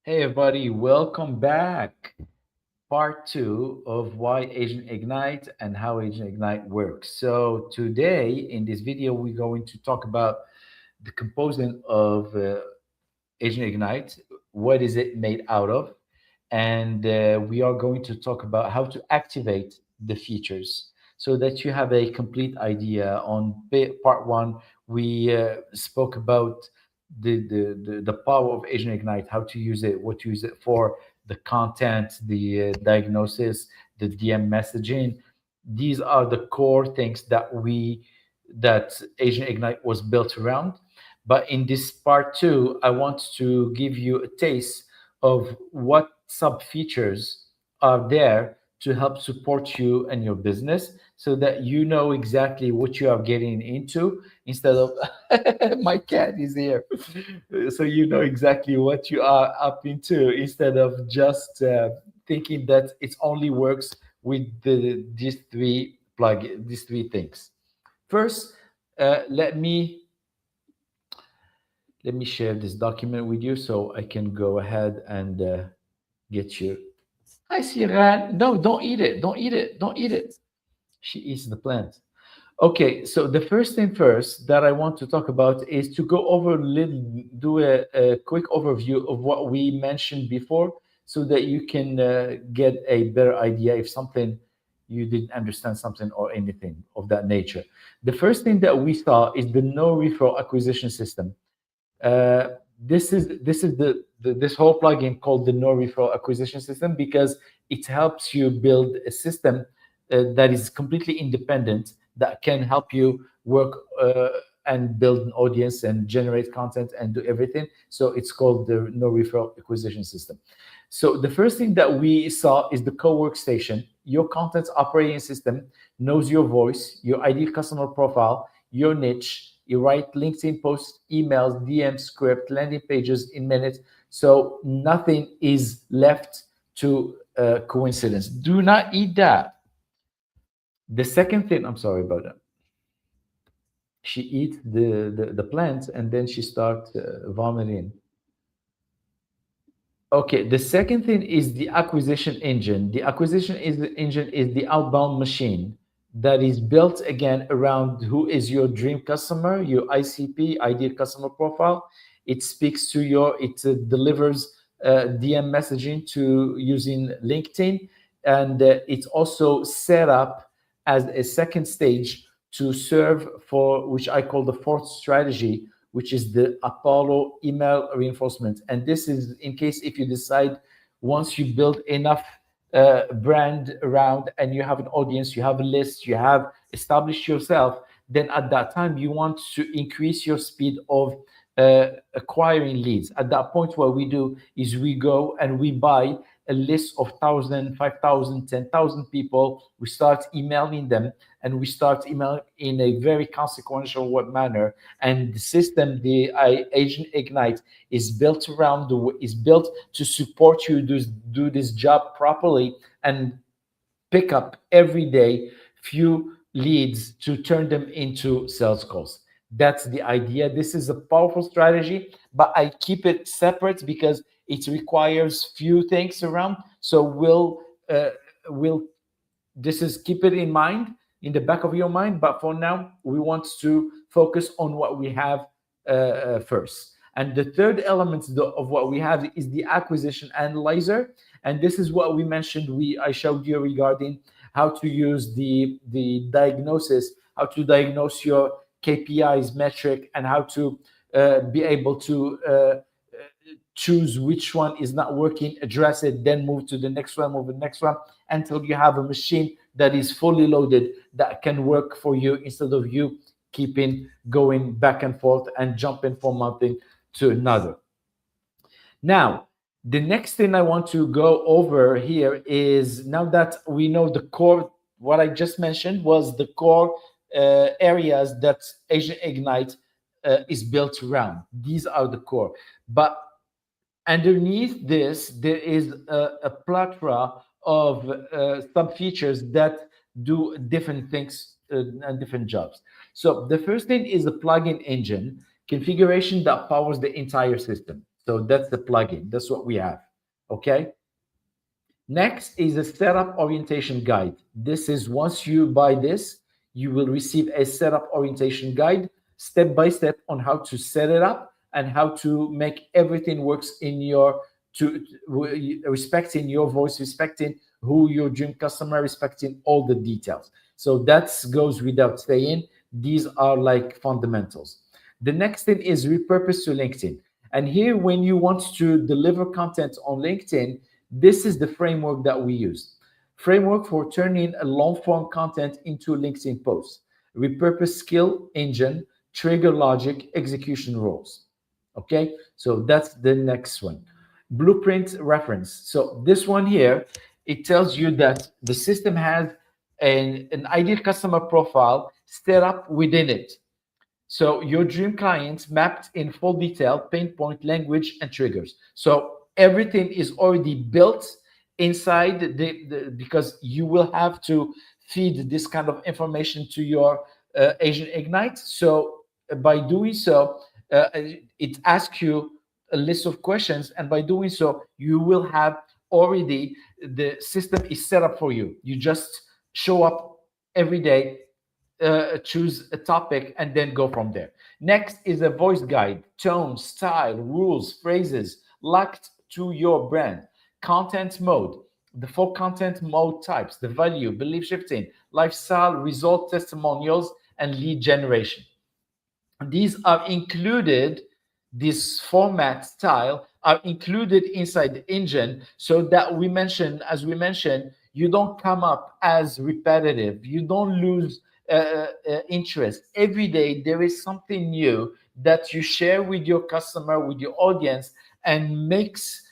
Hey everybody, welcome back. Part two of why Agent Ignite and how Agent Ignite works. So today in this video, we're going to talk about the component of Agent Ignite. What is it made out of? And we are going to talk about how to activate the features so that you have a complete idea. On part one, we spoke about the power of Agent Ignite, how to use it, what to use it for, the content, the diagnosis, the DM messaging. These are the core things that Agent Ignite was built around. But in this part two, I want to give you a taste of what sub features are there to help support you and your business so that you know exactly what you are getting into instead of my cat is here. So you know exactly what you are up into instead of just thinking that it only works with these three things. First, uh, let me let me share this document with you so I can go ahead and get you. Hi, Sierra. No, don't eat it. Don't eat it. Don't eat it. She eats the plant. Okay, so the first thing first that I want to talk about is to go over do a quick overview of what we mentioned before so that you can get a better idea if something you didn't understand something or anything of that nature. The first thing that we saw is the no referral acquisition system. uh, this is this whole plugin called the no referral acquisition system because it helps you build a system that is completely independent that can help you work and build an audience and generate content and do everything. So it's called the no referral acquisition system. So the first thing that we saw is the co-workstation. Your content operating system knows your voice, your ideal customer profile, your niche. You write LinkedIn posts, emails, DM script, landing pages in minutes. So nothing is left to coincidence. Do not eat that. The second thing, I'm sorry about that. She eats the plants and then she starts vomiting. Okay, the second thing is the acquisition engine. Engine is the outbound machine that is built again around who is your dream customer, your ICP, ideal customer profile. It speaks to it delivers DM messaging to using LinkedIn, and it's also set up as a second stage to serve for which I call the fourth strategy, which is the Apollo email reinforcement. And this is in case if you decide once you build enough brand around and you have an audience, you have a list, you have established yourself, then at that time you want to increase your speed of acquiring leads. At that point, what we do is we go and we buy a list of 1,000, 5,000, 10,000 people. We start emailing them and we start emailing in a very consequential manner. And the system, the Agent Ignite, is built is built to support you to do this job properly and pick up every day few leads to turn them into sales calls. That's the idea. This is a powerful strategy, but I keep it separate because it requires few things around. So we'll this is keep it in mind in the back of your mind. But for now, we want to focus on what we have first. And the third element of what we have is the acquisition analyzer. And this is what we mentioned. I showed you regarding how to use the diagnosis, how to diagnose your KPIs metric, and how to be able to choose which one is not working, address it, then move to the next one, move to the next one, until you have a machine that is fully loaded that can work for you instead of you keeping going back and forth and jumping from one thing to another. Now, the next thing I want to go over here is now that we know the core, what I just mentioned was the core areas that Agent Ignite is built around. These are the core. But underneath this, there is a plethora of sub features that do different things and different jobs. So the first thing is the plugin engine configuration that powers the entire system. So that's the plugin. That's what we have. Okay. Next is a setup orientation guide. This is once you buy this, you will receive a setup orientation guide step by step on how to set it up and how to make everything works in your respecting your voice, respecting who your dream customer, respecting all the details. So that goes without saying. These are like fundamentals. The next thing is repurpose to LinkedIn. And here, when you want to deliver content on LinkedIn, this is the framework that we use. Framework for turning a long form content into LinkedIn posts. Repurpose skill engine, trigger logic, execution rules. Okay, so that's the next one. Blueprint reference. So this one here, it tells you that the system has an ideal customer profile set up within it. So your dream clients mapped in full detail, pain point, language, and triggers. So everything is already built inside because you will have to feed this kind of information to your Agent Ignite. So by doing so, it asks you a list of questions, and by doing so, you will have already the system is set up for you. You just show up every day, choose a topic, and then go from there. Next is a voice guide, tone, style, rules, phrases locked to your brand. Content mode, the four content mode types, the value, belief shifting, lifestyle, result testimonials, and lead generation. These are included, this format style are included inside the engine, so that we mentioned, as we mentioned, you don't come up as repetitive, you don't lose interest. Every day there is something new that you share with your customer, with your audience, and makes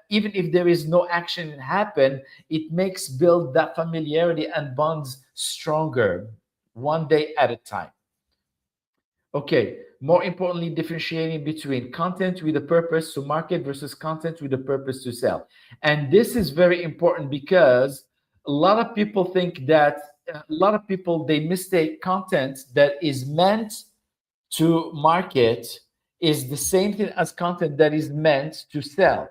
even if there is no action happen, it makes build that familiarity and bonds stronger, one day at a time. Okay, more importantly, differentiating between content with a purpose to market versus content with a purpose to sell. And this is very important because a lot of people think that a lot of people they mistake content that is meant to market is the same thing as content that is meant to sell.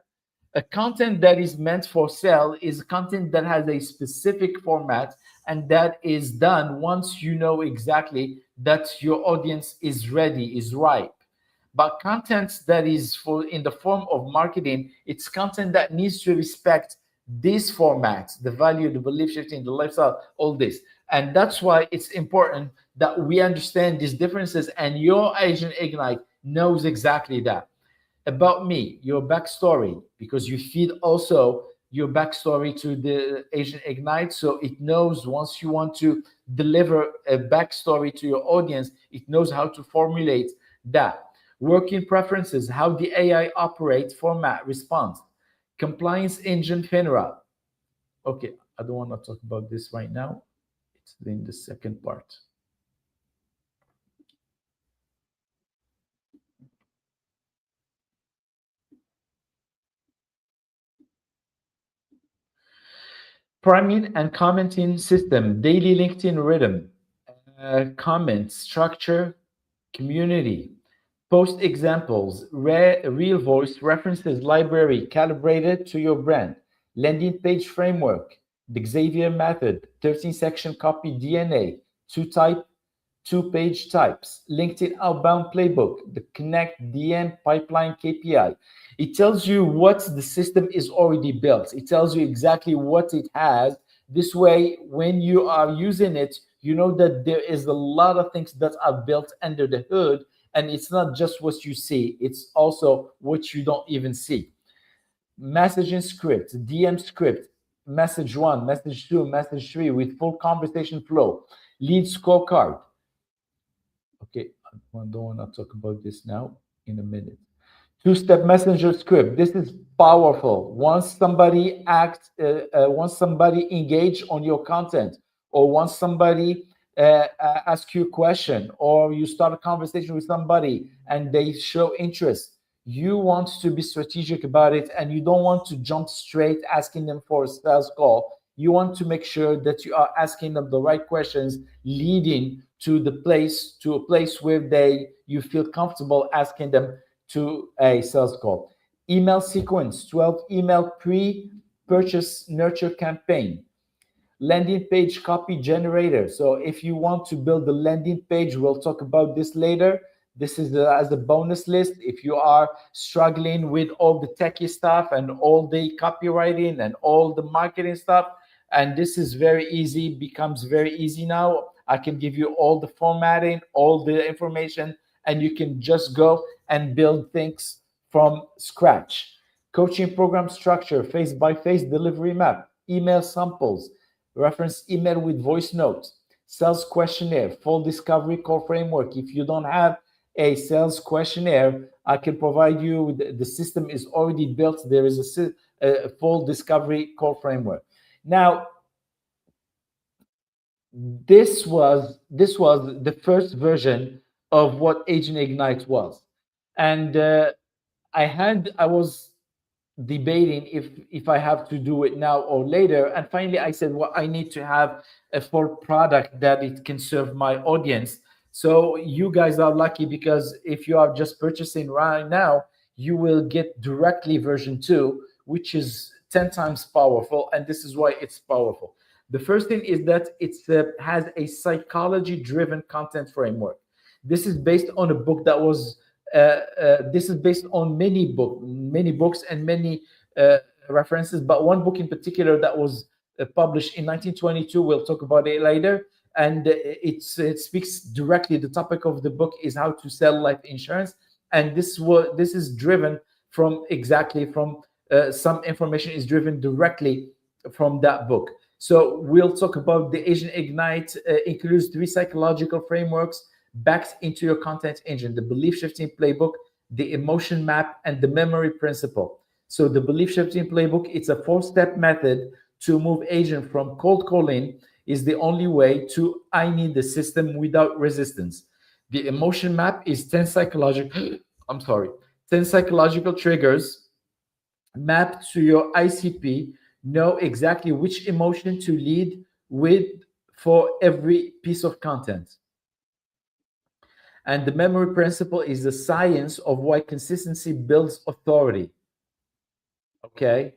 A content that is meant for sale is content that has a specific format and that is done once you know exactly that your audience is ready, is ripe. But content that is for in the form of marketing, it's content that needs to respect these formats, the value, the belief shifting, the lifestyle, all this. And that's why it's important that we understand these differences, and your Agent Ignite knows exactly that about me, your backstory, because you feed also your backstory to the Agent Ignite. So it knows once you want to deliver a backstory to your audience, it knows how to formulate that. Working preferences, how the AI operates, format, response. Compliance engine, FINRA. Okay, I don't want to talk about this right now. It's in the second part. Priming and commenting system, daily LinkedIn rhythm, comment structure, community, post examples, real voice, references, library calibrated to your brand, landing page framework, the Xavier method, 13 section copy DNA, two page types, LinkedIn outbound playbook, the connect DM pipeline KPI. It tells you what the system is already built. It tells you exactly what it has. This way, when you are using it, you know that there is a lot of things that are built under the hood, and it's not just what you see, it's also what you don't even see. Messaging script, DM script, message one, message two, message three with full conversation flow, lead scorecard. Okay, I don't want to talk about this now, in a minute. Two-step messenger script. This is powerful. Once somebody engage on your content, or once somebody ask you a question, or you start a conversation with somebody and they show interest, you want to be strategic about it, and you don't want to jump straight asking them for a sales call. You want to make sure that you are asking them the right questions, leading to a place where you feel comfortable asking them to a sales call. email sequence, 12 email pre-purchase nurture campaign, landing page copy generator. So if you want to build the landing page, we'll talk about this later. This is as a bonus list. If you are struggling with all the techie stuff and all the copywriting and all the marketing stuff, and this is very easy, becomes very easy now. I can give you all the formatting, all the information, and you can just go and build things from scratch. Coaching program structure, face by face delivery map, email samples, reference email with voice notes, sales questionnaire, full discovery core framework. If you don't have a sales questionnaire, I can provide you with the system is already built. There is a full discovery core framework. Now, this was the first version of what Agent Ignite was, and I was debating if I have to do it now or later. And finally, I said, well, I need to have a full product that it can serve my audience. So you guys are lucky because if you are just purchasing right now, you will get directly version 2, which is 10 times powerful. And this is why it's powerful. The first thing is that it has a psychology driven content framework. This is based on a book that was this is based on many books and many uh, references, but one book in particular that was published in 1922. We'll talk about it later, and it speaks directly. The topic of the book is how to sell life insurance, and this is driven from exactly from some information is driven directly from that book. So we'll talk about the Asian Ignite includes 3 psychological frameworks backed into your content engine: the belief shifting playbook, the emotion map, and the memory principle. So the belief shifting playbook, it's a 4-step method to move agent from cold calling is the only way to I need the system without resistance. The emotion map is 10 psychological I'm sorry, 10 psychological triggers mapped to your ICP. Know exactly which emotion to lead with for every piece of content. And the memory principle is the science of why consistency builds authority. Okay.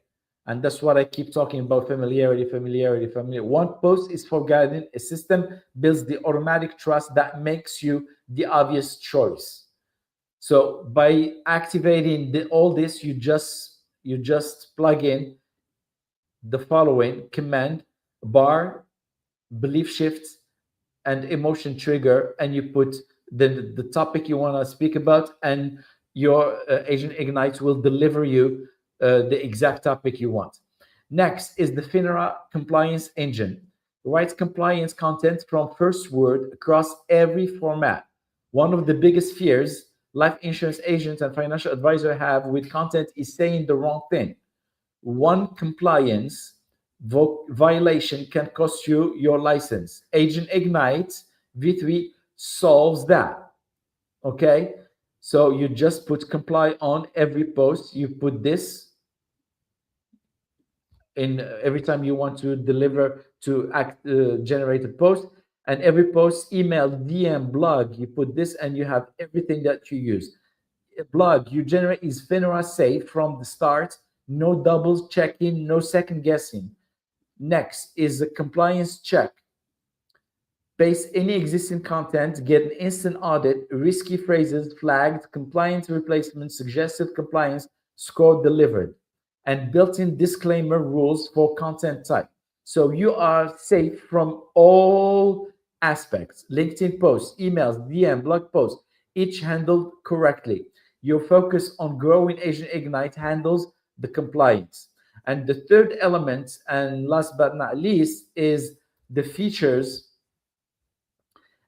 And that's what I keep talking about: familiarity, familiarity, familiarity. One post is forgotten. A system builds the automatic trust that makes you the obvious choice. So by activating all this, you just plug in the following command: bar, belief shift, and emotion trigger, and you put the topic you want to speak about, and your Agent Ignite will deliver you the exact topic you want. Next is the FINRA compliance engine. Writes compliance content from first word across every format. One of the biggest fears life insurance agents and financial advisors have with content is saying the wrong thing. One compliance violation can cost you your license. Agent Ignite V3 solves that. Okay, so you just put comply on every post. You put this in every time you want to deliver to generate a post, and every post, email, DM, blog, you put this, and you have everything that you use. A blog you generate is FINRA safe from the start. No double checking, no second guessing. Next is a compliance check. Paste any existing content, get an instant audit, risky phrases flagged, compliance replacement, suggested compliance, score delivered, and built-in disclaimer rules for content type. So you are safe from all aspects: LinkedIn posts, emails, DM, blog posts, each handled correctly. Your focus on growing Agent Ignite handles the compliance. And the third element, and last but not least, is the features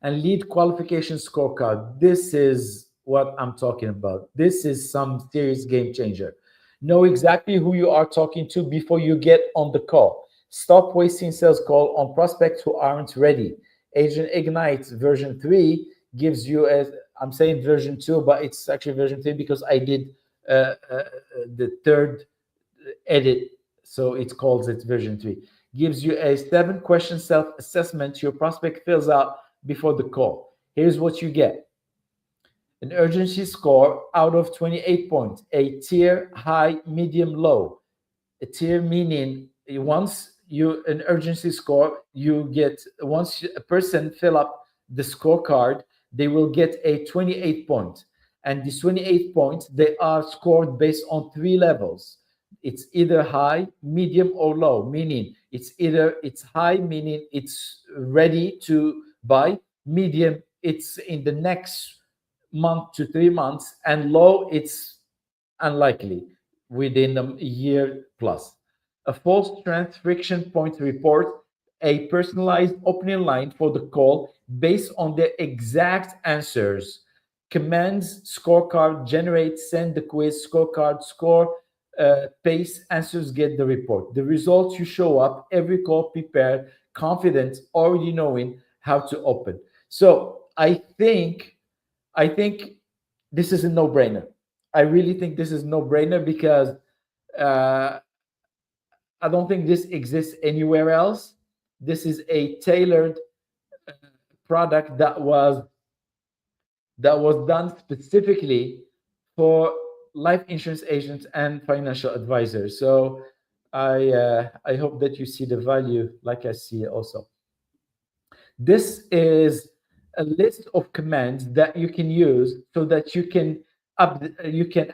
and lead qualification scorecard. This is what I'm talking about. This is some serious game changer. Know exactly who you are talking to before you get on the call. Stop wasting sales call on prospects who aren't ready. Agent Ignite version 3 gives you a, I'm saying version 2, but it's actually version 3 because I did the third edit, so it calls it version 3. Gives you a 7-question self-assessment your prospect fills out before the call. Here's what you get: An urgency score out of 28 points, a tier high, medium, low. A tier meaning once you an urgency score, you get once a person fill up the scorecard, they will get a 28 point. And these 28 points, they are scored based on three levels. It's either high, medium, or low, meaning it's high, meaning it's ready to buy, medium, it's in the next month to 3 months, and low, it's unlikely within a year plus. A full strength friction point report, a personalized opening line for the call based on the exact answers. Commands, scorecard, generate, send the quiz, scorecard, score, pace, answers, get the report. The results, you show up every call prepared, confident, already knowing how to open. So I think this is a no-brainer. I really think this is no-brainer because uh, I don't think this exists anywhere else. This is a tailored product that was done specifically for life insurance agents and financial advisors. So I hope that you see the value like I see it also. This is a list of commands that you can use so that you can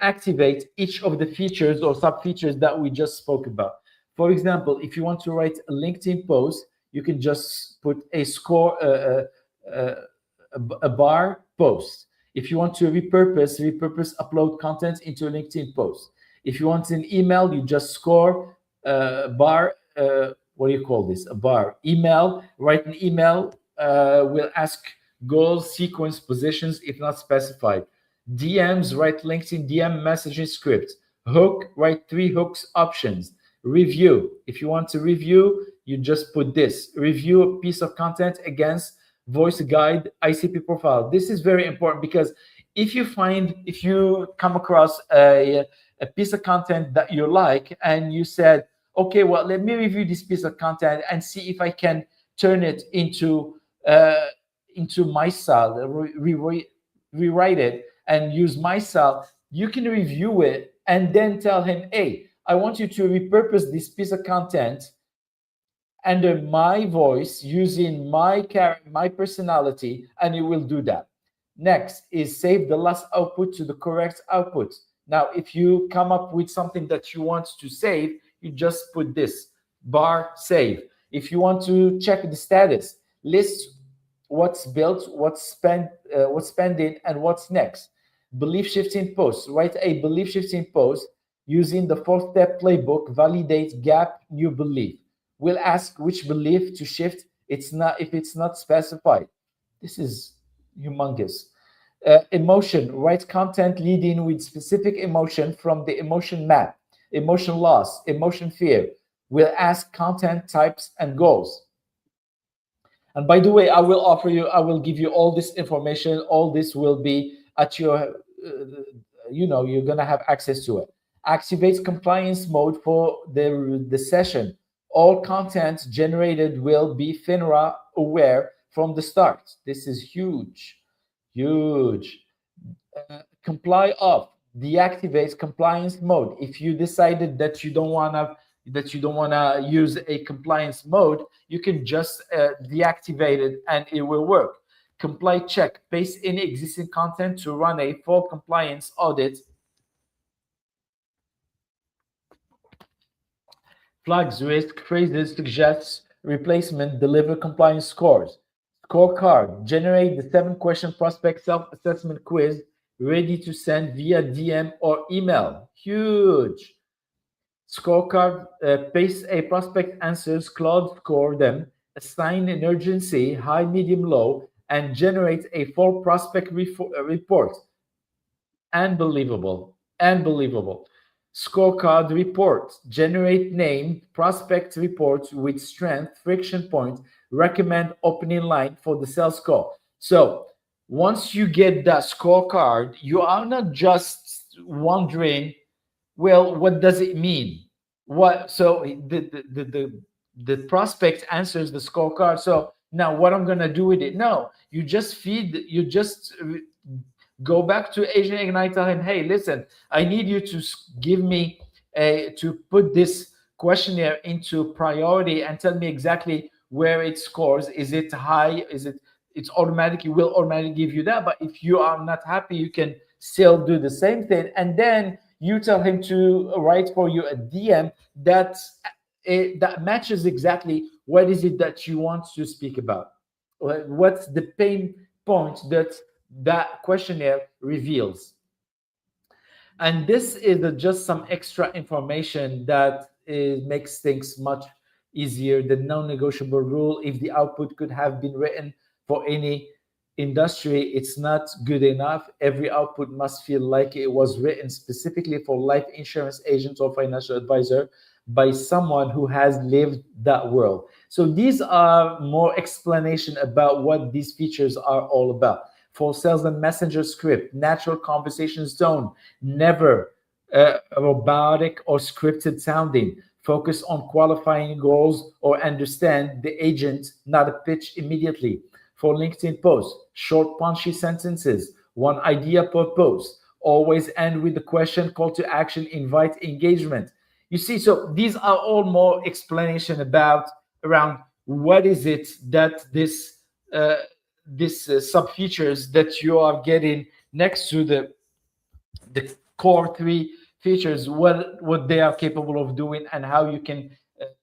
activate each of the features or sub features that we just spoke about. For example, if you want to write a LinkedIn post, you can just put a score, uh, a bar post. If you want to repurpose, upload content into a LinkedIn post. If you want an email, you just score bar. What do you call this? A bar email. Write an email. Will ask goals, sequence, positions if not specified. DMs, write LinkedIn DM messaging script. Hook, write three hooks options. Review. If you want to review, you just put this. Review a piece of content against voice guide ICP profile. This is very important because if you come across a piece of content that you like and you said, okay, well, let me review this piece of content and see if I can turn it uh, into my style, rewrite it and use my style, you can review it and then tell him, hey, I want you to repurpose this piece of content under my voice using my personality, and it will do that. Next is save the last output to the correct output. Now if you come up with something that you want to save, you just put this bar save. If you want to check the status, list what's built, what's pending, and what's next. Belief shifting post, write a belief shifting post using the 4-step playbook. Validate gap, new belief. We'll ask which belief to shift. It's not if it's not specified. This is humongous. Emotion, write content leading with specific emotion from the emotion map. Emotion loss, emotion fear. We'll ask content types and goals. And by the way, I will give you all this information. All this will be at your, you're going to have access to it. Activates compliance mode for the session. All content generated will be FINRA aware from the start. This is huge, huge. Comply off, deactivates compliance mode. If you decided that you don't want to use a compliance mode, you can just deactivate it and it will work. Comply check, paste in existing content to run a full compliance audit. Flags risk, phrases, suggests replacement, deliver compliance scores. Scorecard, generate the 7-question prospect self-assessment quiz ready to send via DM or email. Huge. Scorecard, paste a prospect answers, Claude score them, assign an urgency, high, medium, low, and generate a full prospect report. Unbelievable. Unbelievable. Scorecard report. Generate name, prospect reports with strength, friction point, recommend opening line for the sales call. So once you get that scorecard, you are not just wondering, well, what does it mean? What so the prospect answers the scorecard. So now what I'm gonna do with it? No, you just Go back to Agent Ignite, tell him, hey, listen, I need you to give me to put this questionnaire into priority and tell me exactly where it scores. Is it high? Is it, it's automatically, will automatically give you that. But if you are not happy, you can still do the same thing. And then you tell him to write for you a DM that that matches exactly what is it that you want to speak about. What's the pain point that that questionnaire reveals? And this is just some extra information that makes things much easier. The non-negotiable rule: if the output could have been written for any industry, it's not good enough. Every output must feel like it was written specifically for life insurance agents or financial advisor by someone who has lived that world. So these are more explanation about what these features are all about. For sales and messenger script, natural conversation tone, never robotic or scripted sounding. Focus on qualifying goals or understand the agent, not a pitch immediately. For LinkedIn posts, short, punchy sentences, one idea per post. Always end with the question, call to action, invite engagement. You see, so these are all more explanation about around what is it that uh, this sub features that you are getting next to the core three features, what they are capable of doing and how you can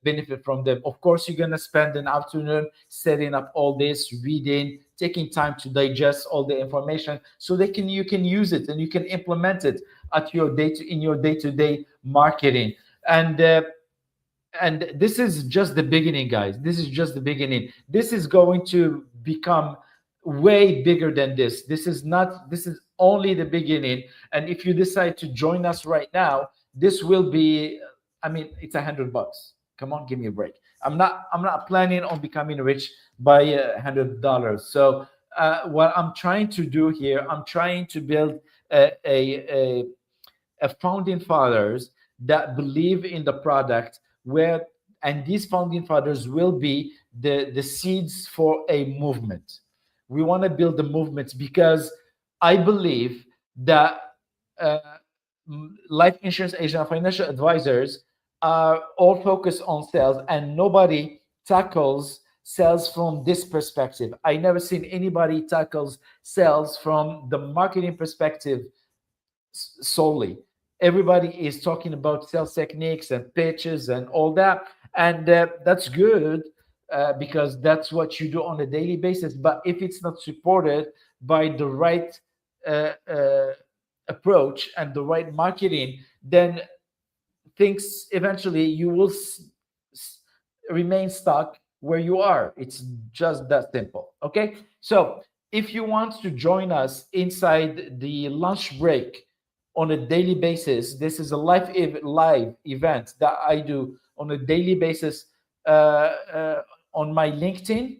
benefit from them. Of course, you're going to spend an afternoon setting up all this, reading, taking time to digest all the information so they can you can use it and you can implement it at your in your day-to-day marketing. And this is just the beginning, guys. This is just the beginning. This is going to become way bigger than this. This is not, this is only the beginning. And if you decide to join us right now, this will be, I mean, it's $100. Come on, give me a break. I'm not planning on becoming rich by $100. So what I'm trying to do here, I'm trying to build a founding fathers that believe in the product, where, and these founding fathers will be the seeds for a movement. We want to build the movement because I believe that uh, life insurance agent and financial advisors are all focused on sales, and nobody tackles sales from this perspective. I never seen anybody tackles sales from the marketing perspective solely. Everybody is talking about sales techniques and pitches and all that, and that's good because that's what you do on a daily basis. But if it's not supported by the right approach and the right marketing, then things eventually you will remain stuck where you are. It's just that simple. Okay. So if you want to join us inside the lunch break on a daily basis, this is a live event that I do on a daily basis on my LinkedIn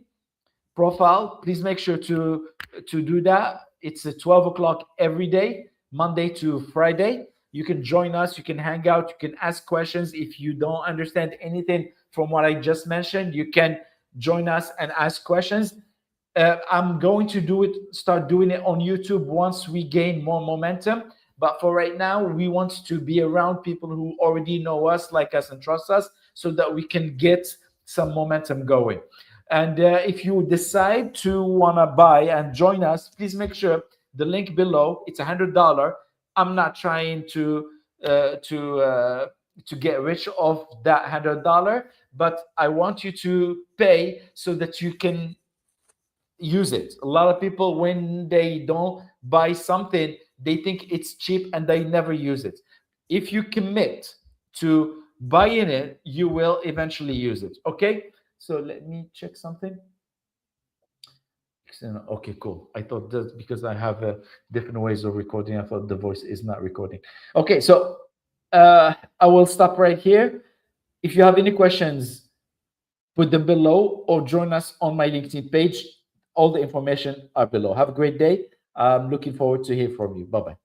profile. Please make sure to do that. It's at 12 o'clock every day, Monday to Friday. You can join us, you can hang out, you can ask questions. If you don't understand anything from what I just mentioned, you can join us and ask questions. I'm going to start doing it on YouTube once we gain more momentum. But for right now, we want to be around people who already know us, like us, and trust us, so that we can get some momentum going. And if you decide to want to buy and join us, please make sure the link below. It's $100. I'm not trying uh, to uh, to get rich off that $100, but I want you to pay so that you can use it. A lot of people, when they don't buy something, they think it's cheap and they never use it. If you commit to buying it, you will eventually use it. Okay. So let me check something. Okay, cool. I thought that because I have different ways of recording, I thought the voice is not recording. Okay, so I will stop right here. If you have any questions, put them below or join us on my LinkedIn page. All the information are below. Have a great day. I'm looking forward to hear from you. Bye bye.